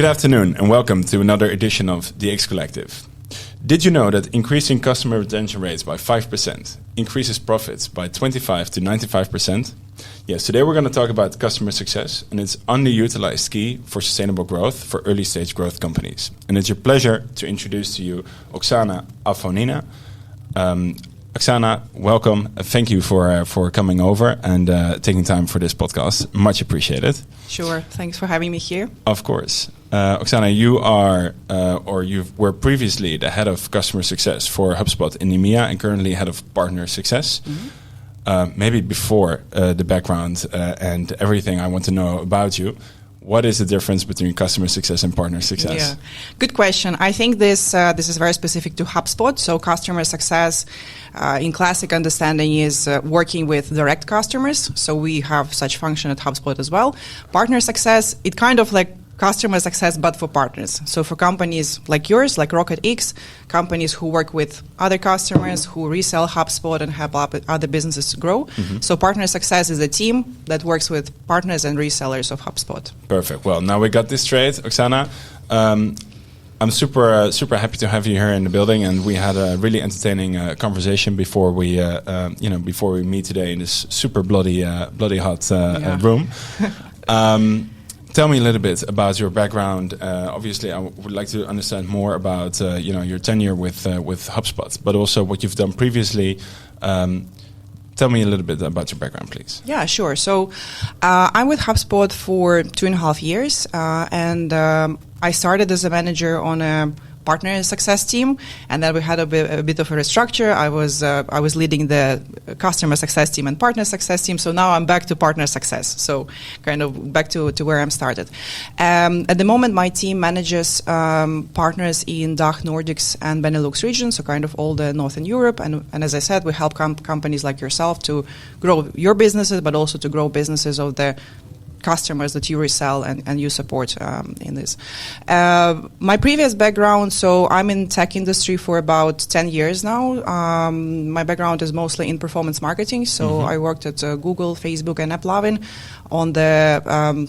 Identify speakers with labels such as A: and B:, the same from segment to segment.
A: Good afternoon and welcome to another edition of the xCollective. Did you know that increasing customer retention rates by 5% increases profits by 25 to 95%? Yes, today we're going to talk about customer success and its underutilized key for sustainable growth for early stage growth companies. And it's your pleasure to introduce to you Oksana Afonina. Oksana, welcome. Thank you for coming over and taking time for this podcast. Much appreciated.
B: Sure. Thanks for having me here.
A: Of course. Oksana, you are, you were previously the head of customer success for HubSpot in EMEA and currently head of partner success. Mm-hmm. Maybe before the background and everything I want to know about you, what is the difference between customer success and partner success?
B: Yeah, good question. I think this is very specific to HubSpot. So customer success, in classic understanding, is working with direct customers. So we have such function at HubSpot as well. Partner success, it kind of like customer success, but for partners. So for companies like yours, like RocketX, companies who work with other customers, who resell HubSpot and help other businesses to grow. Mm-hmm. So partner success is a team that works with partners and resellers of HubSpot.
A: Perfect. Well, now we got this straight, Oksana. I'm super happy to have you here in the building, and we had a really entertaining conversation before we meet today in this super bloody hot room. Tell me a little bit about your background. Obviously, I would like to understand more about your tenure with HubSpot, but also what you've done previously. Tell me a little bit about your background, please.
B: Yeah, sure. So I'm with HubSpot for 2.5 years, and I started as a manager on a partner success team, and then we had a bit of a restructure. I was leading the customer success team and partner success team. So now I'm back to partner success. So kind of back to where I started. At the moment, my team manages partners in DACH, Nordics, and Benelux region. So kind of all the Northern Europe. And as I said, we help companies like yourself to grow your businesses, but also to grow businesses of the customers that you resell and you support in this. My previous background, so I'm in tech industry for about 10 years now. My background is mostly in performance marketing. So I worked at Google, Facebook, and AppLovin on the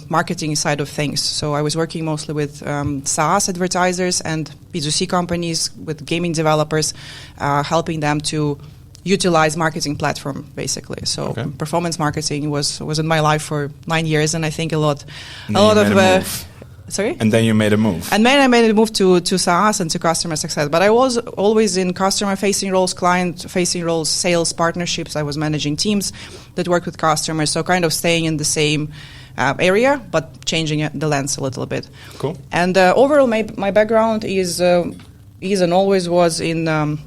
B: marketing side of things. So I was working mostly with SaaS advertisers and B2C companies, with gaming developers, helping them to utilize marketing platform, basically. So performance marketing was in my life for 9 years, and I think a lot of sorry.
A: And then you made a move.
B: And then I made a move to SaaS and to customer success. But I was always in customer-facing roles, client-facing roles, sales, partnerships. I was managing teams that work with customers. So kind of staying in the same area, but changing the lens a little bit.
A: Cool.
B: And overall, my background is and always was in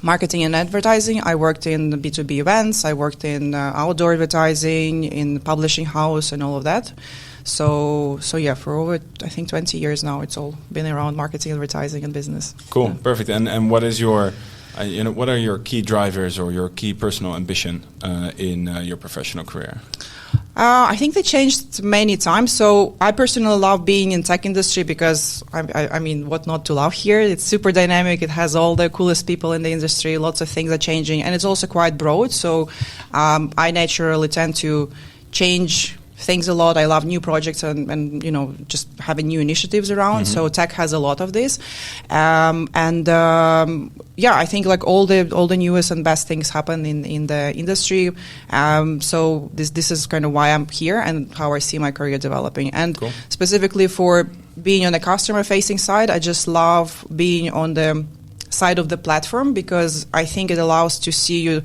B: marketing and advertising. I worked in B2B events. I worked in outdoor advertising, in publishing house, and all of that. So yeah, for over, I think, 20 years now, it's all been around marketing, advertising, and business.
A: Cool,
B: yeah.
A: Perfect. And what is your, what are your key drivers or your key personal ambition in your professional career?
B: I think they changed many times. So I personally love being in tech industry because, I mean, what not to love here? It's super dynamic. It has all the coolest people in the industry. Lots of things are changing. And it's also quite broad. So I naturally tend to change things a lot. I love new projects and just having new initiatives around. Mm-hmm. So tech has a lot of this. I think like all the newest and best things happen in the industry. So this is kind of why I'm here and how I see my career developing. And cool. Specifically for being on the customer facing side, I just love being on the side of the platform because I think it allows to see you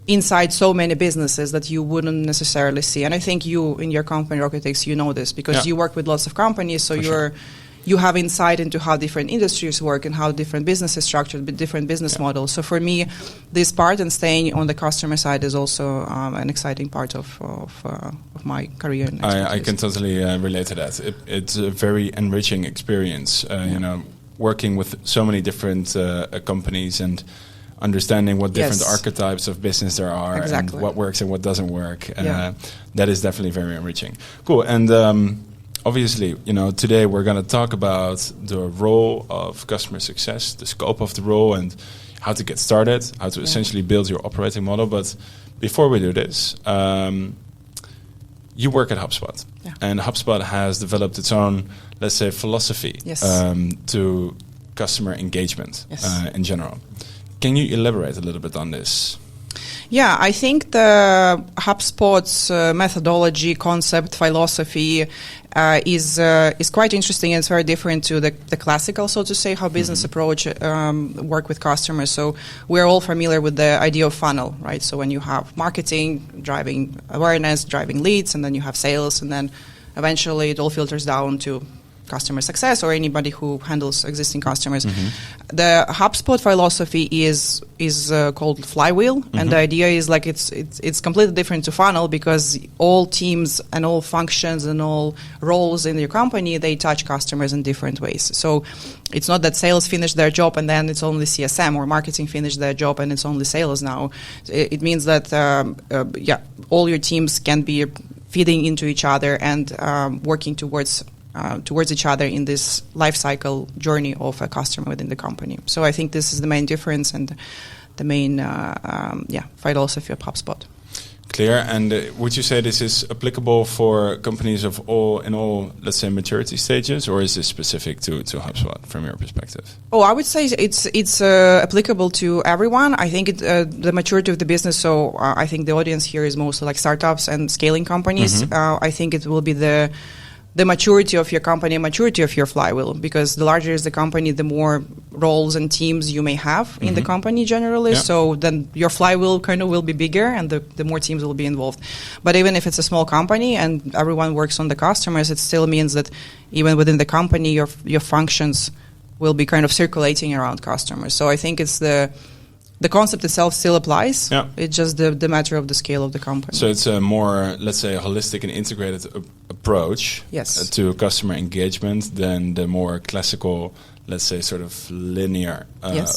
B: inside so many businesses that you wouldn't necessarily see. And I think you, in your company, RocketX, you know this because you work with lots of companies, so you have insight into how different industries work and how different businesses structured with different business models. So for me, this part and staying on the customer side is also an exciting part of my career. And
A: I can totally relate to that. It's a very enriching experience, working with so many different companies and understanding what different archetypes of business there are and what works and what doesn't work. That is definitely very enriching. Cool. And obviously, today we're going to talk about the role of customer success, the scope of the role, and how to get started, how to essentially build your operating model. But before we do this, you work at HubSpot, and HubSpot has developed its own, let's say, philosophy to customer engagement in general. Can you elaborate a little bit on this?
B: Yeah, I think the HubSpot's methodology, concept, philosophy is quite interesting, and it's very different to the classical, so to say, how business approach work with customers. So we're all familiar with the idea of funnel, right? So when you have marketing, driving awareness, driving leads, and then you have sales, and then eventually it all filters down to customer success or anybody who handles existing customers. The HubSpot philosophy is called flywheel, and the idea is like it's completely different to funnel, because all teams and all functions and all roles in your company, they touch customers in different ways. So it's not that sales finish their job and then it's only CSM, or marketing finish their job and it's only sales now. It means that all your teams can be feeding into each other and working towards each other in this life cycle journey of a customer within the company. So I think this is the main difference and the main philosophy of HubSpot.
A: Clear. And would you say this is applicable for companies of all, let's say, maturity stages, or is this specific to HubSpot from your perspective? Oh,
B: I would say it's applicable to everyone. I think the maturity of the business. So I think the audience here is mostly like startups and scaling companies. I think it will be the maturity of your company, maturity of your flywheel, because the larger is the company, the more roles and teams you may have in the company generally. Yeah. So then your flywheel kind of will be bigger, and the more teams will be involved. But even if it's a small company and everyone works on the customers, it still means that even within the company, your functions will be kind of circulating around customers. So I think it's the concept itself still applies. Yeah. It's just the matter of the scale of the company.
A: So it's a more, let's say, holistic and integrated approach to customer engagement than the more classical, let's say, sort of linear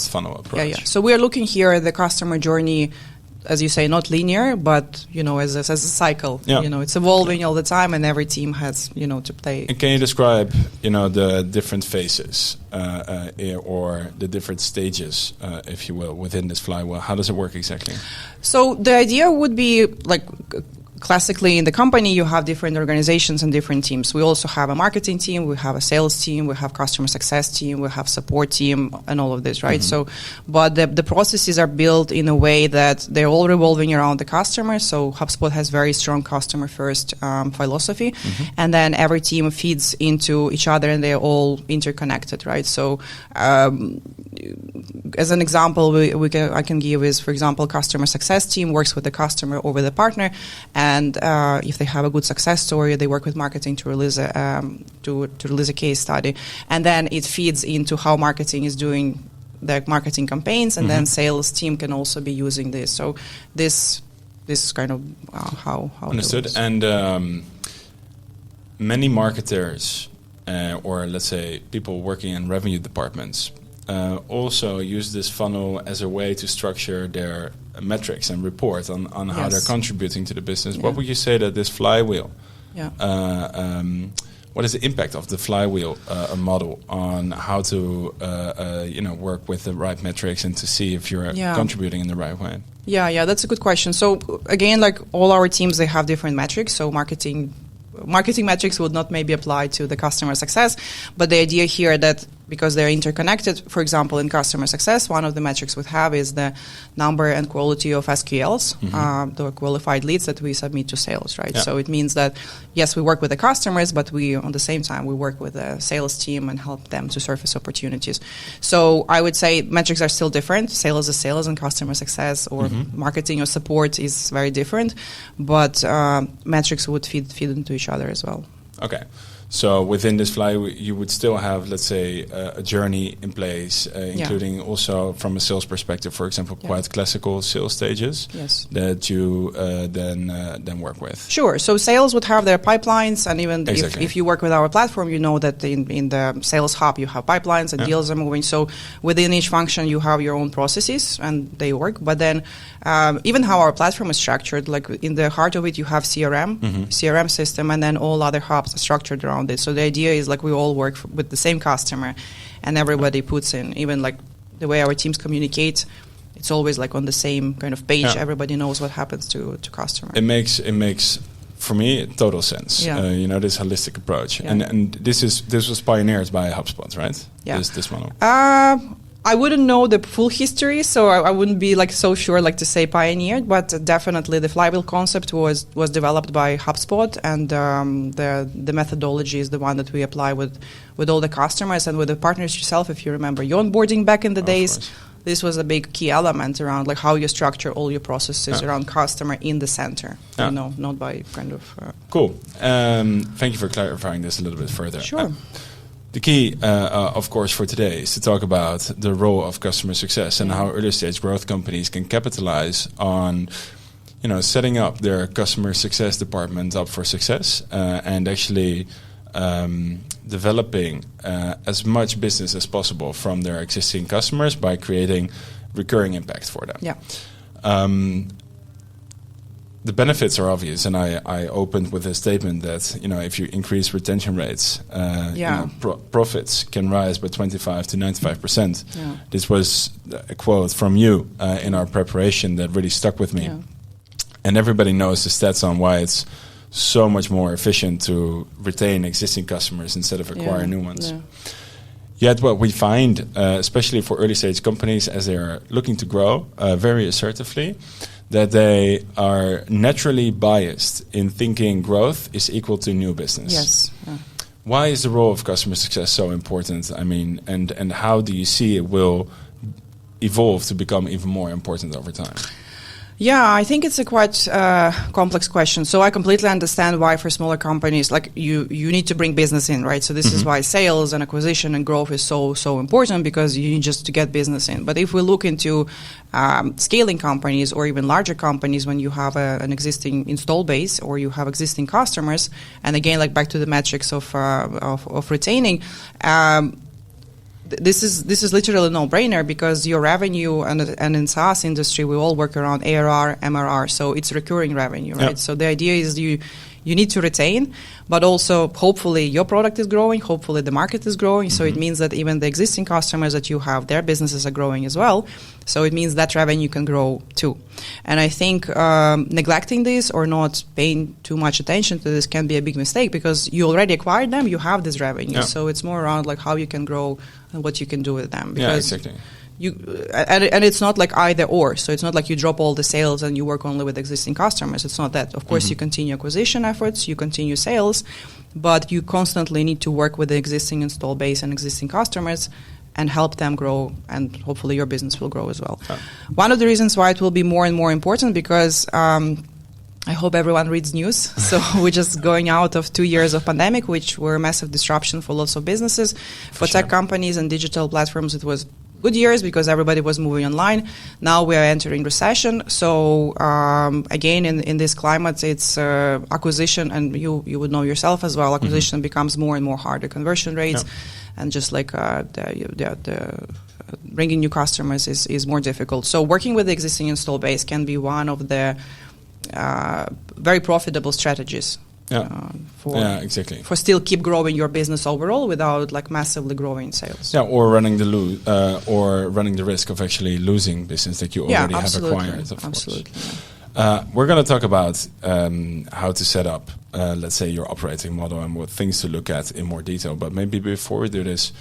A: funnel approach.
B: Yeah. So we are looking here at the customer journey, as you say, not linear, but, as a cycle. Yeah. It's evolving all the time, and every team has, to play.
A: And can you describe, the different phases or the different stages, if you will, within this flywheel? How does it work exactly?
B: So the idea would be like, classically in the company, you have different organizations and different teams. We also have a marketing team, we have a sales team, we have customer success team, we have support team, and all of this, right? So, but the processes are built in a way that they're all revolving around the customer. So HubSpot has very strong customer first philosophy, and then every team feeds into each other, and they're all interconnected, right? So, as an example, I can give is, for example, customer success team works with the customer or with a partner, and if they have a good success story, they work with marketing to release a case study, and then it feeds into how marketing is doing their marketing campaigns, and then sales team can also be using this. So this is kind of how
A: understood. It and many marketers, or let's say people working in revenue departments, also use this funnel as a way to structure their metrics and report on how they're contributing to the business. Yeah. What would you say that this flywheel, what is the impact of the flywheel model on how to work with the right metrics and to see if you're contributing in the right way?
B: Yeah, that's a good question. So again, like all our teams, they have different metrics. So marketing metrics would not maybe apply to the customer success, but the idea here that because they're interconnected, for example, in customer success, one of the metrics we have is the number and quality of SQLs, the qualified leads that we submit to sales, right? Yeah. So it means that, yes, we work with the customers, but on the same time, we work with the sales team and help them to surface opportunities. So I would say metrics are still different. Sales is sales, and customer success or marketing or support is very different, but metrics would feed into each other as well.
A: Okay. So within this flywheel, you would still have, let's say, a journey in place, including also from a sales perspective, for example, quite classical sales stages that you then work with.
B: Sure. So sales would have their pipelines, and even if you work with our platform, you know that in the sales hub you have pipelines and deals are moving. So within each function, you have your own processes and they work. But then even how our platform is structured, like in the heart of it, you have CRM system, and then all other hubs are structured around it. So the idea is like we all work with the same customer, and everybody puts in, even like the way our teams communicate, it's always like on the same kind of page. Everybody knows what happens to customer.
A: It makes for me, total sense. This holistic approach, and this was pioneered by HubSpot, right?
B: Yeah.
A: This model.
B: I wouldn't know the full history, so I wouldn't be so sure to say pioneered, but definitely the flywheel concept was developed by HubSpot, and the methodology is the one that we apply with all the customers and with the partners yourself. If you remember your onboarding back in the days, this was a big key element around how you structure all your processes around customer in the center, not by kind of...
A: Cool. Thank you for clarifying this a little bit further.
B: Sure.
A: The key, of course, for today is to talk about the role of customer success and how early-stage growth companies can capitalize on, setting up their customer success department up for success and actually developing as much business as possible from their existing customers by creating recurring impact for them.
B: Yeah.
A: The benefits are obvious, and I opened with a statement that if you increase retention rates, profits can rise by 25 to 95%.
B: Yeah.
A: This was a quote from you in our preparation that really stuck with me, and everybody knows the stats on why it's so much more efficient to retain existing customers instead of acquire new ones.
B: Yeah.
A: Yet what we find, especially for early stage companies as they are looking to grow very assertively, that they are naturally biased in thinking growth is equal to new business.
B: Yes. Yeah.
A: Why is the role of customer success so important? I mean, and how do you see it will evolve to become even more important over time?
B: Yeah, I think it's a quite complex question. So I completely understand why for smaller companies, you need to bring business in, right? So this is why sales and acquisition and growth is so important, because you need just to get business in. But if we look into scaling companies or even larger companies, when you have an existing install base or you have existing customers, and again, back to the metrics of retaining. This is literally a no-brainer, because your revenue and in SaaS industry we all work around ARR, MRR, so it's recurring revenue, right? Yep. So the idea is you need to retain, but also hopefully your product is growing, hopefully the market is growing, so it means that even the existing customers that you have, their businesses are growing as well, so it means that revenue can grow too. And I think neglecting this or not paying too much attention to this can be a big mistake, because you already acquired them, you have this revenue, so it's more around how you can grow and what you can do with them. Because
A: exactly.
B: And it's not either or. So it's not you drop all the sales and you work only with existing customers. It's not that. Of course, you continue acquisition efforts, you continue sales, but you constantly need to work with the existing install base and existing customers and help them grow, and hopefully your business will grow as well. One of the reasons why it will be more and more important, because I hope everyone reads news. So we're just going out of 2 years of pandemic, which were a massive disruption for lots of businesses. For tech companies and digital platforms, it was good years because everybody was moving online. Now we are entering recession. So again, in this climate, it's acquisition, and you would know yourself as well, acquisition becomes more and more hard. The conversion rates and just the bringing new customers is more difficult. So working with the existing install base can be one of the very profitable strategies.
A: Exactly.
B: For still keep growing your business overall without massively growing sales.
A: Yeah, or running the risk of actually losing business that you already have acquired.
B: Absolutely.
A: We're going to talk about how to set up, let's say, your operating model and what things to look at in more detail. But maybe before we do this,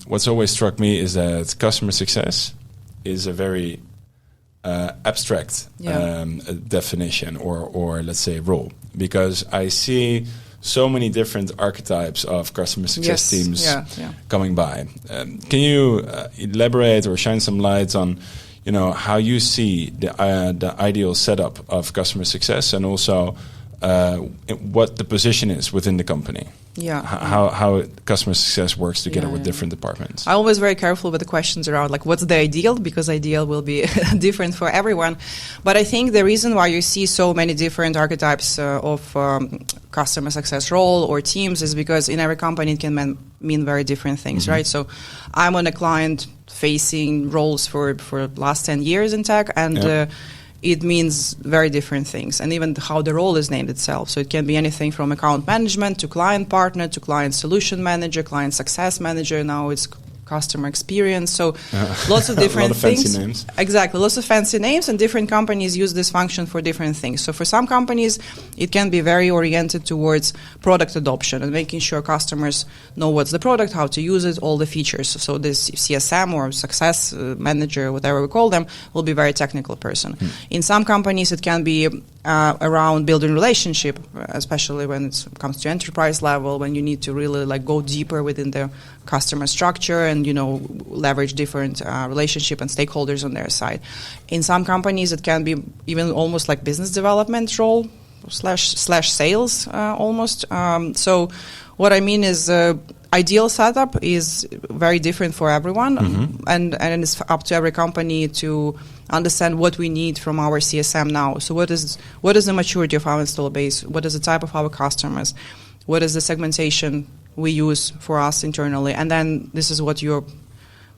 A: what's always struck me is that customer success is a very abstract definition or let's say role, because I see so many different archetypes of customer success teams coming by. Can you elaborate or shine some light on how you see the ideal setup of customer success, and also what the position is within the company? How customer success works together with different departments.
B: I'm always very careful with the questions around what's the ideal, because ideal will be different for everyone. But I think the reason why you see so many different archetypes of customer success role or teams is because in every company it can mean very different things, right? So I'm on a client-facing roles for last 10 years in tech, and it means very different things, and even how the role is named itself. So it can be anything from account management to client partner to client solution manager, client success manager. Now it's customer experience. So lots of different
A: a lot of
B: things.
A: Fancy names.
B: Exactly, lots of fancy names, and different companies use this function for different things. So for some companies, it can be very oriented towards product adoption and making sure customers know what's the product, how to use it, all the features. So this CSM or success manager, whatever we call them, will be a very technical person. In some companies, it can be around building relationship, especially when it comes to enterprise level, when you need to really like go deeper within the customer structure and, leverage different relationship and stakeholders on their side. In some companies, it can be even almost like business development role slash sales almost. So what I mean is ideal setup is very different for everyone, and it's up to every company to understand what we need from our CSM now. So what is the maturity of our install base? What is the type of our customers? What is the segmentation we use for us internally? And then this is what your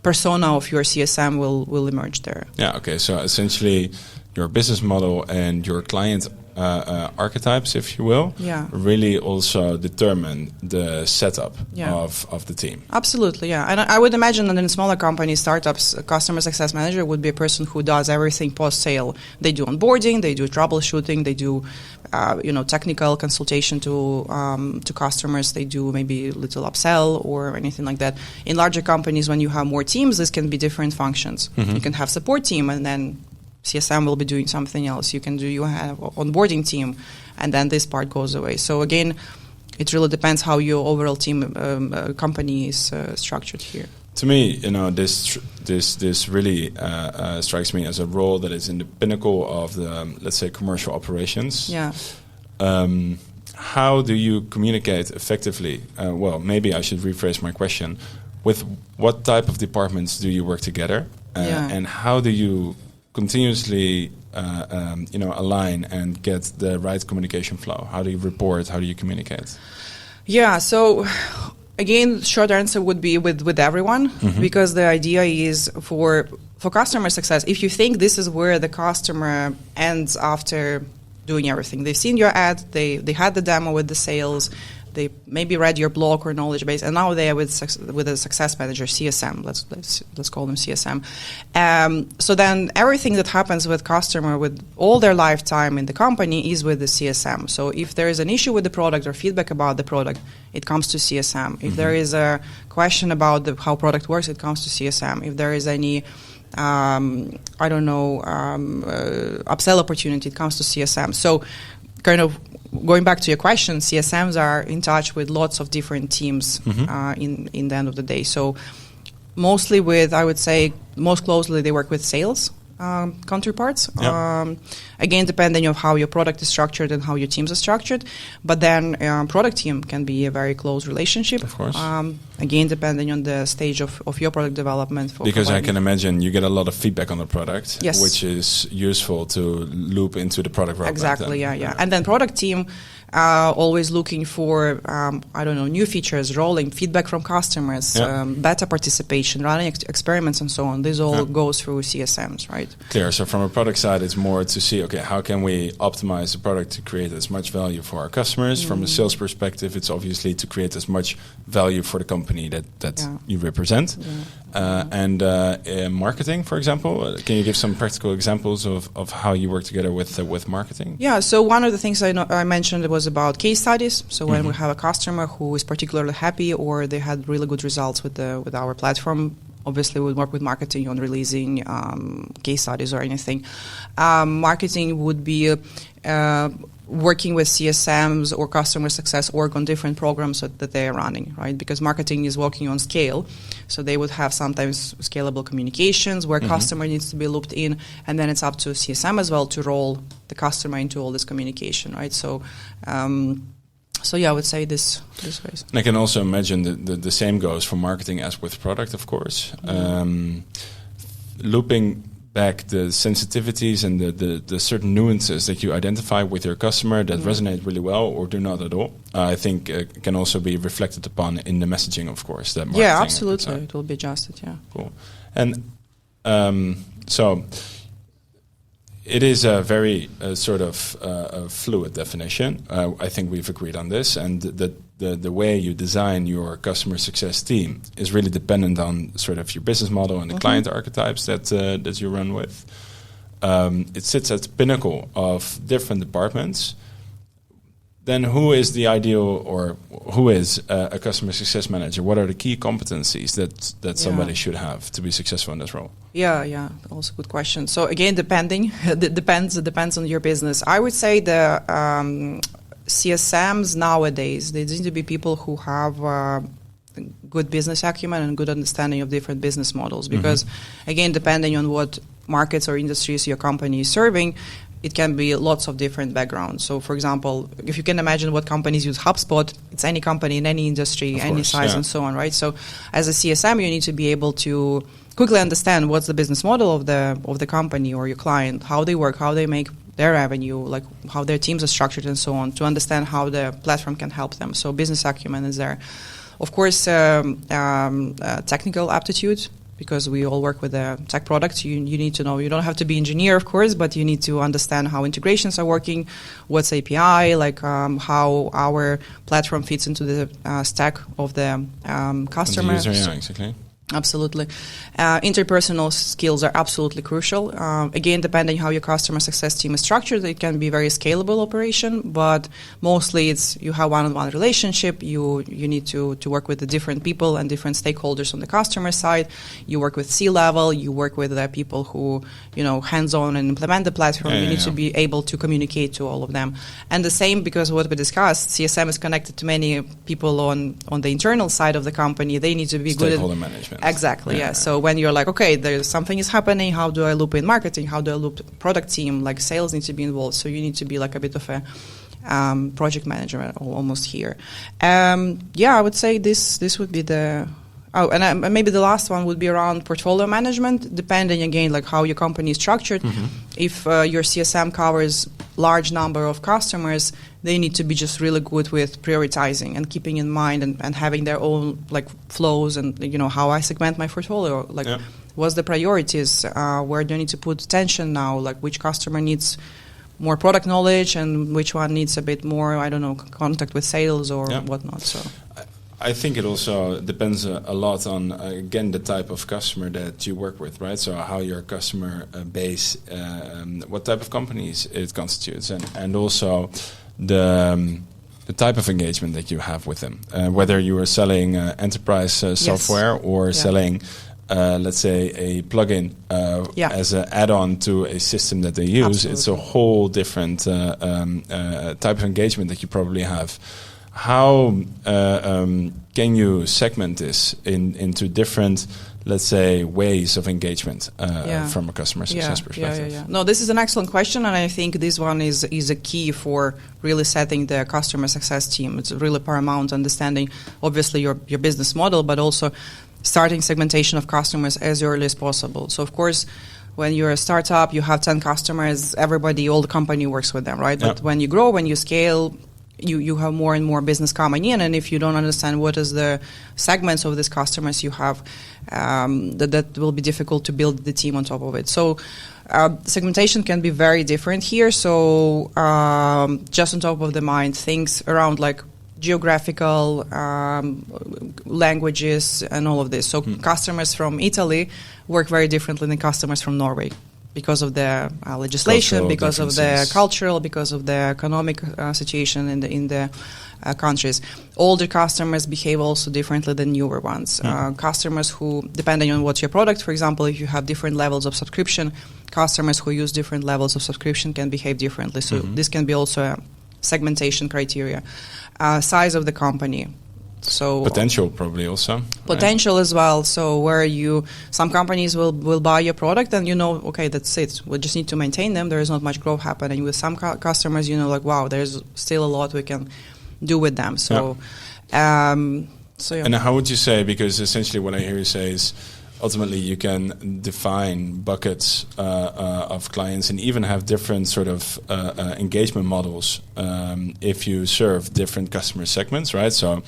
B: persona of your CSM will emerge there.
A: Yeah, okay. So essentially your business model and your client archetypes, if you will, really also determine the setup of the team.
B: Absolutely, yeah. And I would imagine that in smaller companies, startups, a customer success manager would be a person who does everything post-sale. They do onboarding, they do troubleshooting, they do technical consultation to customers, they do maybe little upsell or anything like that. In larger companies, when you have more teams, this can be different functions. You can have support team, and then CSM will be doing something else. You have onboarding team, and then this part goes away. So again, it really depends how your overall team company is structured here.
A: To me, this really strikes me as a role that is in the pinnacle of the, let's say, commercial operations.
B: Yeah.
A: How do you communicate effectively? Well, maybe I should rephrase my question. With what type of departments do you work together, and how do you continuously align and get the right communication flow? How do you report? How do you communicate? Yeah,
B: so again, short answer would be with everyone, because the idea is for customer success, if you think this is where the customer ends after doing everything. They've seen your ad, they had the demo with the sales, they maybe read your blog or knowledge base, and now they are with a success manager, CSM. Let's call them CSM. So then everything that happens with customer with all their lifetime in the company is with the CSM. So if there is an issue with the product or feedback about the product, it comes to CSM. If there is a question about how product works, it comes to CSM. If there is any upsell opportunity, it comes to CSM. So kind of going back to your question, CSMs are in touch with lots of different teams in the end of the day. So mostly I would say most closely they work with sales counterparts. Again, depending on how your product is structured and how your teams are structured. But then product team can be a very close relationship.
A: Of course.
B: Again, depending on the stage of your product development.
A: Because I can imagine you get a lot of feedback on the product, which is useful to loop into the product roadmap.
B: Exactly, yeah. And then product team always looking for, new features, rolling feedback from customers, beta participation, running experiments and so on. This all goes through CSMs, right?
A: Clear. So from a product side, it's more to see, okay, how can we optimize the product to create as much value for our customers? From a sales perspective, it's obviously to create as much value for the company that you represent. And marketing, for example, can you give some practical examples of how you work together with marketing? Yeah,
B: so one of the things I mentioned was about case studies. So when we have a customer who is particularly happy or they had really good results with our platform, obviously we work with marketing on releasing case studies or anything. Marketing would be working with CSMs or customer success org on different programs that they are running, right? Because marketing is working on scale. So they would have sometimes scalable communications where customer needs to be looped in, and then it's up to CSM as well to roll the customer into all this communication, right? So I would say this way.
A: And I can also imagine the same goes for marketing as with product, of course. Looping back the sensitivities and the certain nuances that you identify with your customer that resonate really well or do not at all, I think can also be reflected upon in the messaging, of course. That marketing
B: absolutely. It will be adjusted,
A: Cool. And so it is a very sort of fluid definition. I think we've agreed on this, and the way you design your customer success team is really dependent on sort of your business model and the client archetypes that you run with. It sits at the pinnacle of different departments. Then who is the ideal, or who is a customer success manager? What are the key competencies that somebody should have to be successful in this role?
B: Yeah, also good question. So again, it depends on your business. I would say the CSMs nowadays, they need to be people who have good business acumen and good understanding of different business models, because again, depending on what markets or industries your company is serving, it can be lots of different backgrounds. So, for example, if you can imagine what companies use HubSpot, it's any company in any industry, any size, and so on, right? So, as a CSM, you need to be able to quickly understand what's the business model of the company or your client, how they work, how they make their revenue, like how their teams are structured, and so on, to understand how the platform can help them. So, business acumen is there. Of course, technical aptitude, because we all work with a tech product. You need to know, you don't have to be engineer, of course, but you need to understand how integrations are working, what's API, like how our platform fits into the stack of the customer.
A: And the user, exactly.
B: Absolutely. Interpersonal skills are absolutely crucial. Again, depending how your customer success team is structured, it can be very scalable operation, but mostly it's you have one-on-one relationship. You need to work with the different people and different stakeholders on the customer side. You work with C-level. You work with the people who, hands-on and implement the platform. You need to be able to communicate to all of them. And the same, because what we discussed, CSM is connected to many people on the internal side of the company. They need to be good at
A: stakeholder management.
B: Exactly, yeah. So when you're like, okay, there's something is happening, how do I loop in marketing? How do I loop product team? Like sales needs to be involved. So you need to be like a bit of a project manager almost here. I would say this would be the... Oh, and maybe the last one would be around portfolio management, depending, again, like how your company is structured. If your CSM covers large number of customers, they need to be just really good with prioritizing and keeping in mind and having their own like flows and, how I segment my portfolio. Like, what's the priorities? Where do I need to put attention now? Like, which customer needs more product knowledge and which one needs a bit more, contact with sales or whatnot. So
A: I think it also depends a lot on, again, the type of customer that you work with, right? So how your customer base, what type of companies it constitutes, and also the type of engagement that you have with them. Whether you are selling enterprise software or selling, let's say, a plugin as an add-on to a system that they use, it's a whole different type of engagement that you probably have. How can you segment this into different, let's say, ways of engagement from a customer success perspective?
B: No, this is an excellent question, and I think this one is a key for really setting the customer success team. It's really paramount, understanding, obviously, your business model, but also starting segmentation of customers as early as possible. So, of course, when you're a startup, you have 10 customers, all the company works with them, right? But when you grow, when you scale, you have more and more business coming in, and if you don't understand what is the segments of these customers you have, that will be difficult to build the team on top of it. So segmentation can be very different here. So just on top of the mind, things around like geographical languages and all of this. So customers from Italy work very differently than customers from Norway, because of the legislation, cultural because of the cultural, because of the economic situation in the countries. Older customers behave also differently than newer ones. Customers who, depending on what's your product, for example, if you have different levels of subscription, customers who use different levels of subscription can behave differently. So this can be also a segmentation criteria. Size of the company. So
A: potential probably also.
B: Potential as well. So where some companies will buy your product and okay, that's it. We just need to maintain them. There is not much growth happening. With some customers, wow, there's still a lot we can do with them. So, And
A: how would you say, because essentially what I hear you say is ultimately you can define buckets of clients and even have different sort of engagement models if you serve different customer segments, right? So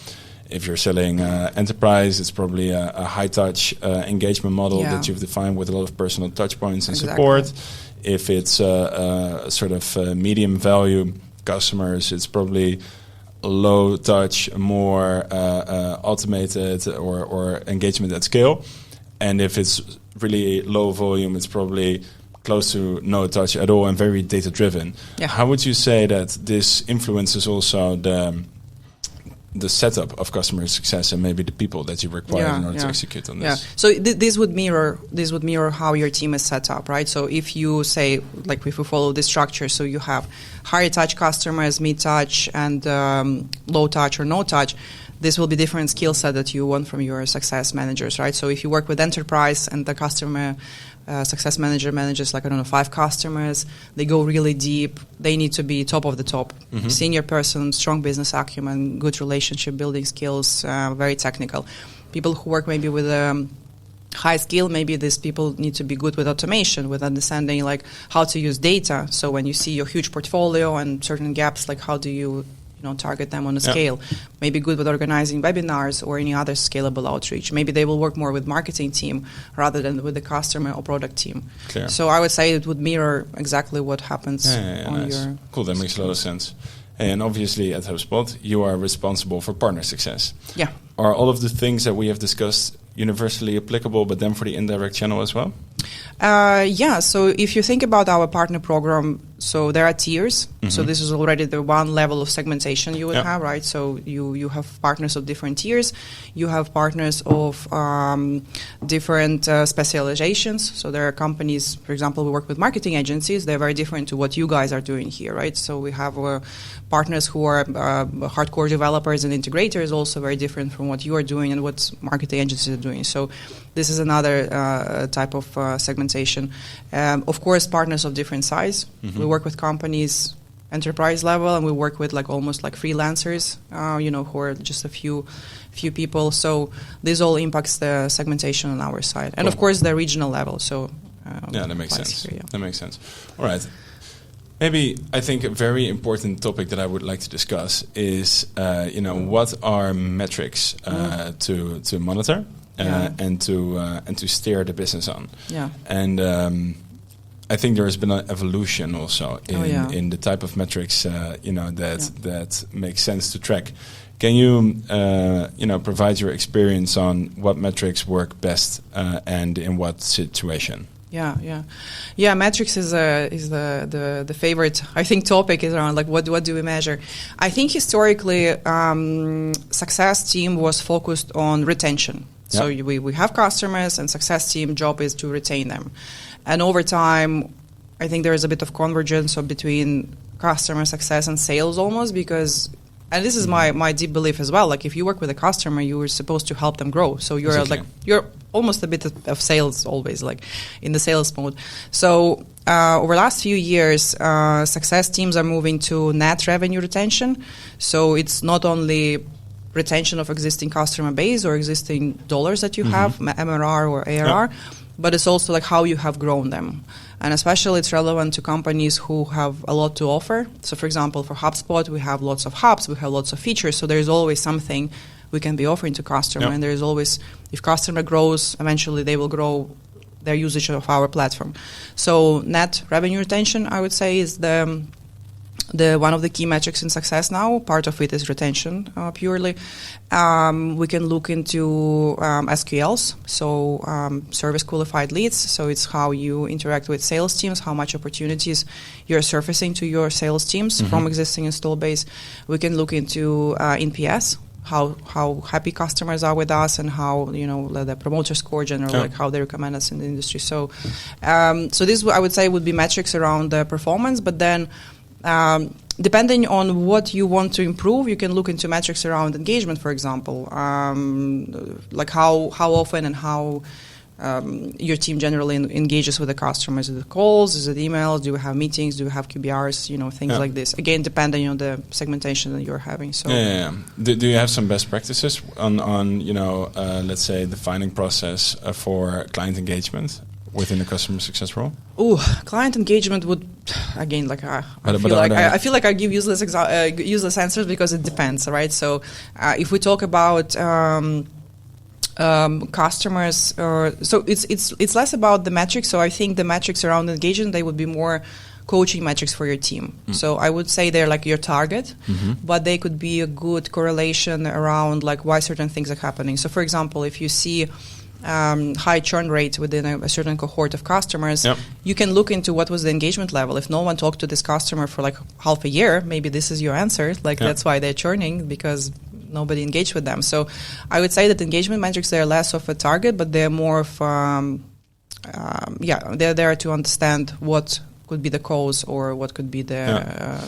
A: if you're selling enterprise, it's probably a high-touch engagement model that you've defined with a lot of personal touch points and support. If it's sort of medium-value customers, it's probably low touch, more automated or engagement at scale. And if it's really low volume, it's probably close to no touch at all and very data driven.
B: Yeah.
A: How would you say that this influences also the setup of customer success and maybe the people that you require in order to execute on this?
B: Yeah. So this would mirror how your team is set up, right? So if you say, like, if we follow this structure, so you have high touch customers, mid touch, and low touch or no touch. This will be different skill set that you want from your success managers, right? So if you work with enterprise and the customer success manager manages, like, 5 customers, they go really deep. They need to be top of the top. Mm-hmm. Senior person, strong business acumen, good relationship building skills, very technical. People who work maybe with high skill, maybe these people need to be good with automation, with understanding, like, how to use data. So when you see your huge portfolio and certain gaps, like, how do you target them on a scale? Maybe good with organizing webinars or any other scalable outreach. Maybe they will work more with marketing team rather than with the customer or product team.
A: Clear.
B: So I would say it would mirror exactly what happens on
A: nice.
B: your...
A: Cool, that makes a lot of sense. And obviously at HubSpot, you are responsible for partner success.
B: Yeah.
A: Are all of the things that we have discussed universally applicable, but then for the indirect channel as well?
B: So if you think about our partner program, so there are tiers. Mm-hmm. So this is already the one level of segmentation you would have, right? So you have partners of different tiers. You have partners of different specializations. So there are companies, for example, we work with marketing agencies. They're very different to what you guys are doing here, right? So we have partners who are hardcore developers and integrators, also very different from what you are doing and what marketing agencies are doing. So this is another type of segmentation. Of course, partners of different size. Mm-hmm. We work with companies enterprise level, and we work with almost like freelancers, who are just a few people. So this all impacts the segmentation on our side, and of course the regional level. So
A: that makes sense. That makes sense. All right. Maybe I think a very important topic that I would like to discuss is, what are metrics to monitor and to steer the business on. Yeah. And I think there has been an evolution also in the type of metrics that make sense to track. Can you provide your experience on what metrics work best and in what situation? Yeah. Metrics is the favorite, I think, topic is around what do we measure. I think historically, success team was focused on retention. So we have customers, and success team job is to retain them. And over time, I think there is a bit of convergence between customer success and sales almost, because, and this is my deep belief as well, like if you work with a customer, you are supposed to help them grow. So you're you're almost a bit of sales always, like in the sales mode. So over the last few years, success teams are moving to net revenue retention. So it's not only retention of existing customer base or existing dollars that you have, MRR or ARR, but it's also like how you have grown them. And especially it's relevant to companies who have a lot to offer. So for example, for HubSpot, we have lots of hubs, we have lots of features, so there's always something we can be offering to customer. And there's always, if customer grows, eventually they will grow their usage of our platform. So net revenue retention, I would say, is the one of the key metrics in success now. Part of it is retention purely. We can look into SQLs, so service qualified leads. So it's how you interact with sales teams, how much opportunities you're surfacing to your sales teams from existing install base. We can look into NPS, how happy customers are with us, and how the promoter score generally, like how they recommend us in the industry. So this I would say would be metrics around the performance, but then. Depending on what you want to improve, you can look into metrics around engagement, for example, like how often and how your team generally engages with the customers. Is it calls? Is it emails? Do you have meetings? Do you have QBRs? Things like this. Again, depending on the segmentation that you're having. So, Do you have some best practices on let's say, defining process for client engagement within the customer success role?
B: Client engagement would, again, I feel like I give useless answers because it depends, right? So if we talk about customers, so it's less about the metrics. So I think the metrics around engagement, they would be more coaching metrics for your team. So I would say they're like your target, but they could be a good correlation around like why certain things are happening. So for example, if you see high churn rate within a certain cohort of customers, you can look into what was the engagement level. If no one talked to this customer for like half a year, maybe this is your answer. Like that's why they're churning, because nobody engaged with them. So I would say that engagement metrics, they're less of a target, but they're more of, they're there to understand what could be the cause or what could be the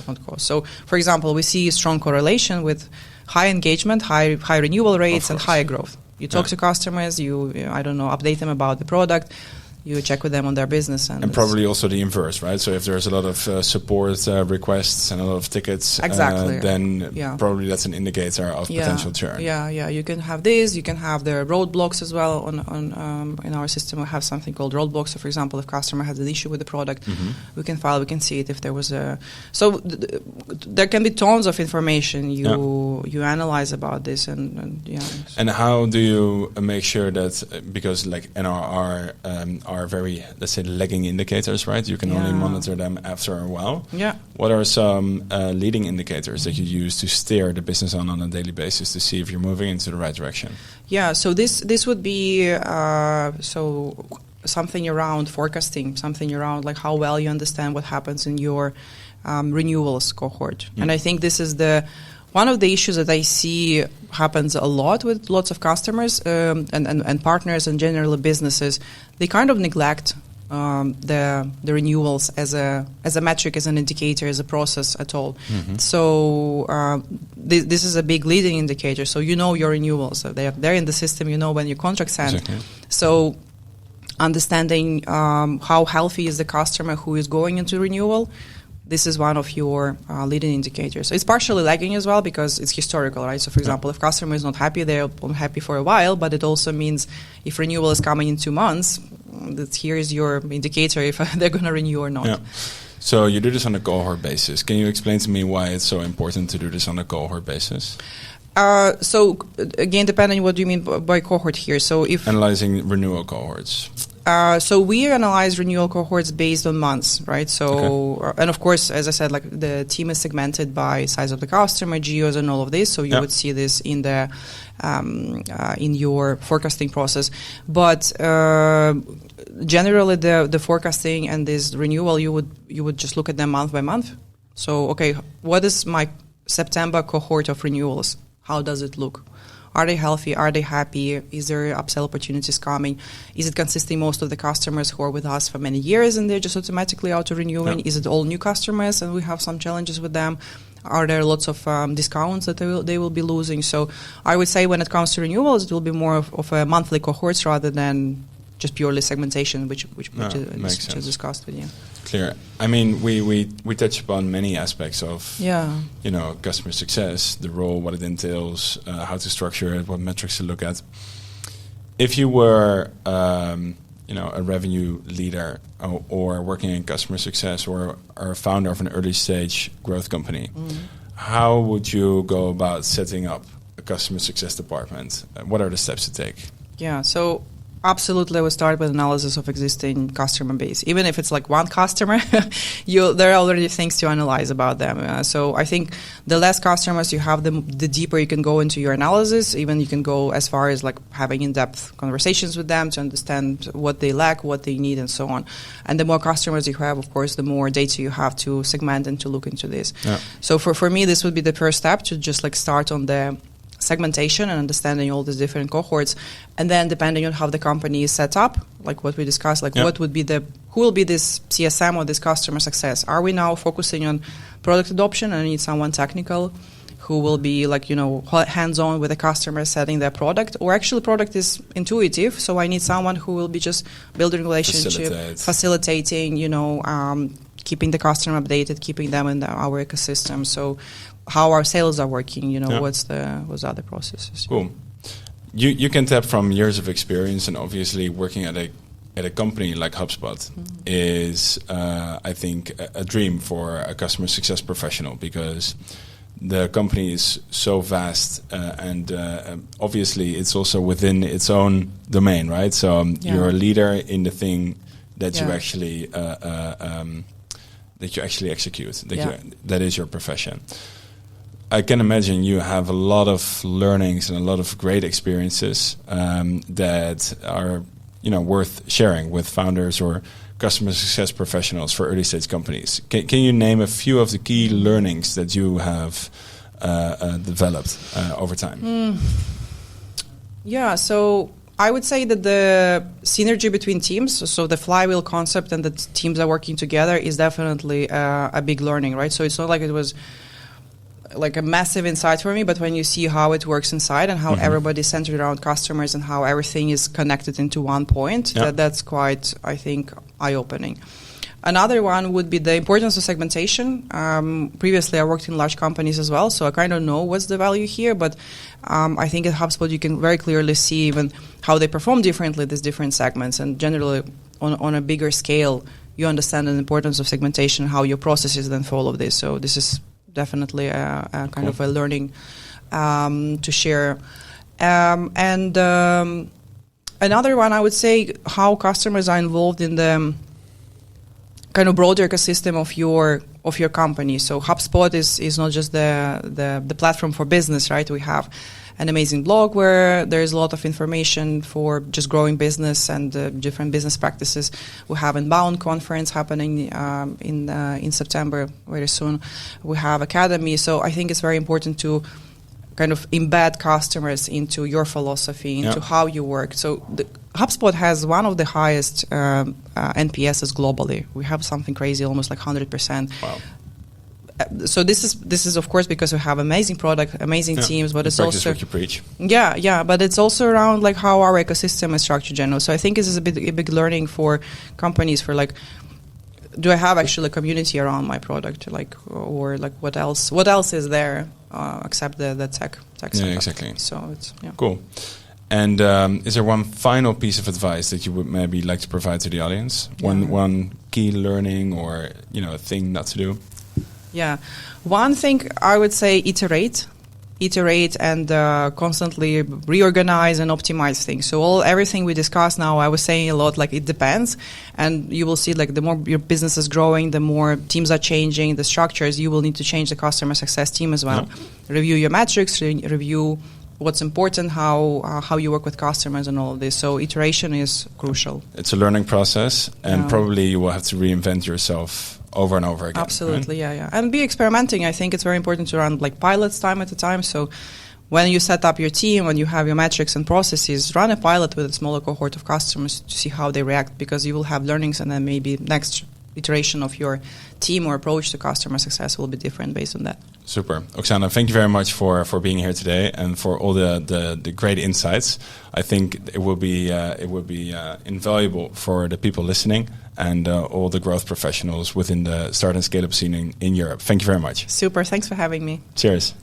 B: not cause. So, for example, we see a strong correlation with high engagement, high renewal rates, and higher growth. You talk to customers, you update them about the product, you check with them on their business. And
A: probably also the inverse, right? So if there's a lot of support requests and a lot of tickets, then probably that's an indicator of potential churn.
B: Yeah. You can have this. You can have the roadblocks as well. On in our system, we have something called roadblocks. So, for example, if customer has an issue with the product, we can see it if there was a. So there can be tons of information you analyze about this, and.
A: And how do you make sure that, because like NRR are very, let's say, lagging indicators, right? You can only monitor them after a while. Yeah. What are some leading indicators that you use to steer the business on a daily basis to see if you're moving into the right direction? Yeah.
B: So this would be something around forecasting, something around like how well you understand what happens in your renewals cohort. And I think this is one of the issues that I see happens a lot with lots of customers and partners and generally businesses. They kind of neglect the renewals as a metric, as an indicator, as a process at all. So this is a big leading indicator. So you know your renewals. So they're in the system. You know when your contracts end. Exactly. So understanding how healthy is the customer who is going into renewal. This is one of your leading indicators. It's partially lagging as well because it's historical, right? So, for example, if customer is not happy, they're unhappy for a while, but it also means if renewal is coming in 2 months, here is your indicator if they're going to renew or not. Yeah.
A: So you do this on a cohort basis. Can you explain to me why it's so important to do this on a cohort basis?
B: So, again, depending on what you mean by cohort here. So if
A: analyzing renewal cohorts.
B: So we analyze renewal cohorts based on months, right? So, and of course, as I said, like the team is segmented by size of the customer, geos, and all of this. So you would see this in the in your forecasting process. But generally, the forecasting and this renewal, you would just look at them month by month. So, okay, what is my September cohort of renewals? How does it look? Are they healthy? Are they happy? Is there upsell opportunities coming? Is it consisting most of the customers who are with us for many years and they're just automatically auto-renewing? Is it all new customers and we have some challenges with them? Are there lots of discounts that they will be losing? So I would say when it comes to renewals, it will be more of a monthly cohorts rather than just purely segmentation, which is discussed with you.
A: Clear. I mean, we touch upon many aspects of customer success, the role, what it entails, how to structure it, what metrics to look at. If you were a revenue leader or working in customer success or a founder of an early stage growth company, how would you go about setting up a customer success department? What are the steps to take?
B: Yeah. So. Absolutely, we start with analysis of existing customer base. Even if it's like one customer, there are already things to analyze about them. So I think the less customers you have, the deeper you can go into your analysis. Even you can go as far as like having in-depth conversations with them to understand what they lack, what they need, and so on. And the more customers you have, of course, the more data you have to segment and to look into this. Yeah. So for me, this would be the first step to just like start on the segmentation and understanding all these different cohorts, and then depending on how the company is set up, like what we discussed, like what would be who will be this CSM or this customer success? Are we now focusing on product adoption and I need someone technical who will be like, hands-on with the customer setting their product, or actually product is intuitive, so I need someone who will be just building relationship, facilitating, keeping the customer updated, keeping them in our ecosystem. So how our sales are working, what's other processes.
A: Cool. You can tap from years of experience, and obviously working at a company like HubSpot is, I think, a dream for a customer success professional, because the company is so vast and obviously it's also within its own domain, right? So you're a leader in the thing that you actually that you actually execute. That is your profession. I can imagine you have a lot of learnings and a lot of great experiences that are, worth sharing with founders or customer success professionals for early stage companies. Can you name a few of the key learnings that you have developed over time?
B: Yeah, so I would say that the synergy between teams, so the flywheel concept and the teams are working together is definitely a big learning, right? So it's not like it was like a massive insight for me, but when you see how it works inside and how everybody's centered around customers and how everything is connected into one point, that's quite, I think, eye-opening. Another one would be the importance of segmentation. Previously, I worked in large companies as well, so I kind of know what's the value here, but I think at HubSpot you can very clearly see even how they perform differently, these different segments, and generally on a bigger scale, you understand the importance of segmentation, how your processes then follow this. So this is definitely a kind of a learning to share. And another one, I would say, how customers are involved in the kind of broader ecosystem of your company. So HubSpot is not just the platform for business, right? We have an amazing blog where there is a lot of information for just growing business and different business practices. We have Inbound conference happening in September very soon. We have Academy. So I think it's very important to kind of embed customers into your philosophy, into how you work. So HubSpot has one of the highest NPSs globally. We have something crazy, almost like 100%.
A: Wow.
B: So this is of course because we have amazing product, amazing teams, but it's also
A: what you preach.
B: Yeah, but it's also around like how our ecosystem is structured generally. So I think this is a big learning for companies for like, do I have actually a community around my product, like, or like what else is there except the tech setup.
A: Yeah, exactly.
B: So it's
A: cool. And is there one final piece of advice that you would maybe like to provide to the audience? One key learning or a thing not to do?
B: Yeah, one thing I would say: iterate and constantly reorganize and optimize things. So everything we discuss now, I was saying a lot like it depends, and you will see like the more your business is growing, the more teams are changing, the structures, you will need to change the customer success team as well. Review your metrics, review what's important, how you work with customers and all of this. So iteration is crucial. It's
A: a learning process, and probably you will have to reinvent yourself over and over again.
B: Absolutely, right? Yeah. And be experimenting. I think it's very important to run like pilots time at a time. So when you set up your team, when you have your metrics and processes, run a pilot with a smaller cohort of customers to see how they react, because you will have learnings, and then maybe next iteration of your team or approach to customer success will be different based on that.
A: Super. Oksana, thank you very much for being here today and for all the great insights. I think it will be invaluable for the people listening and all the growth professionals within the start and scale up scene in Europe. Thank you very much.
B: Super. Thanks for having me.
A: Cheers.